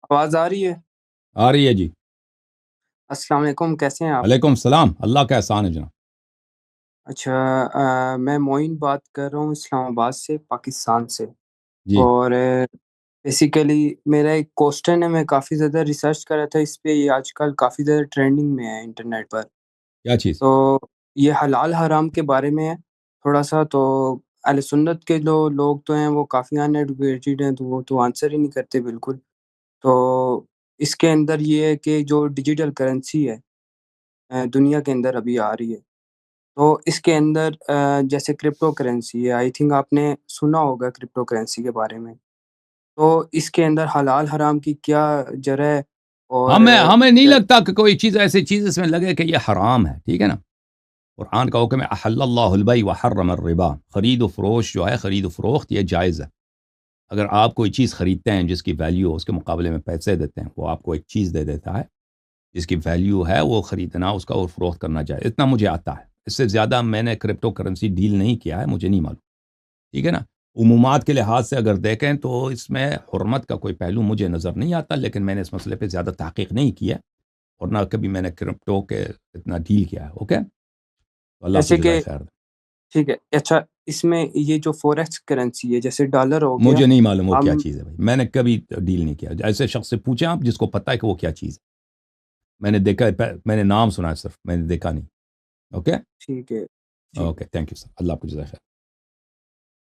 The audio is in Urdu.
آواز آ رہی ہے؟ آ رہی ہے جی۔ السلام علیکم، کیسے ہیں آپ؟ وعلیکم السلام، اللہ کا احسان ہے جناب۔ اچھا، میں معین بات کر رہا ہوں اسلام آباد سے، پاکستان سے۔ جی، اور بیسیکلی میرا ایک کوسچن ہے، میں کافی زیادہ ریسرچ کر رہا تھا اس پہ، یہ آج کل کافی زیادہ ٹرینڈنگ میں ہے انٹرنیٹ پر۔ کیا چیز؟ تو یہ حلال حرام کے بارے میں ہے تھوڑا سا۔ تو اہل سنت کے جو لوگ تو ہیں وہ کافی ان ایڈوکیٹڈ ہیں، تو وہ تو آنسر ہی نہیں کرتے بالکل۔ تو اس کے اندر یہ ہے کہ جو ڈیجیٹل کرنسی ہے دنیا کے اندر ابھی آ رہی ہے، تو اس کے اندر جیسے کرپٹو کرنسی ہے، آئی تھنک آپ نے سنا ہوگا کرپٹو کرنسی کے بارے میں۔ تو اس کے اندر حلال حرام کی کیا جرہ ہے؟ اور ہمیں نہیں لگتا کہ کوئی چیز ایسی چیز اس میں لگے کہ یہ حرام ہے، ٹھیک ہے نا؟ قرآن کا حکم ہے احل اللہ البیع وحرم الربا، خرید و فروش جو ہے، خرید و فروخت یہ جائز ہے۔ اگر آپ کوئی چیز خریدتے ہیں جس کی ویلیو اس کے مقابلے میں پیسے دیتے ہیں، وہ آپ کو ایک چیز دے دیتا ہے جس کی ویلیو ہے، وہ خریدنا اس کا اور فروخت کرنا جائے، اتنا مجھے آتا ہے۔ اس سے زیادہ میں نے کرپٹو کرنسی ڈیل نہیں کیا ہے، مجھے نہیں معلوم، ٹھیک ہے نا؟ عمومات کے لحاظ سے اگر دیکھیں تو اس میں حرمت کا کوئی پہلو مجھے نظر نہیں آتا، لیکن میں نے اس مسئلے پہ زیادہ تحقیق نہیں کی ہے، اور نہ کبھی میں نے کرپٹو کے اتنا ڈیل کیا ہے۔ اوکے، تو اللہ آپ کو جیسے جزائے کہ خیر دے۔ ٹھیک ہے، اچھا، اس میں یہ جو فوریکس کرنسی ہے جیسے ڈالر ہو گیا، مجھے نہیں معلوم وہ کیا ہم چیز ہے بھائی، میں نے کبھی ڈیل نہیں کیا۔ ایسے شخص سے پوچھیں آپ جس کو پتہ ہے کہ وہ کیا چیز ہے۔ میں نے دیکھا ہے، میں نے نام سنا ہے صرف، میں نے دیکھا نہیں۔ اوکے، ٹھیک ہے، ٹھیک ہے۔ اوکے، تھینک یو سر، اللہ آپ کو جزائے خیر۔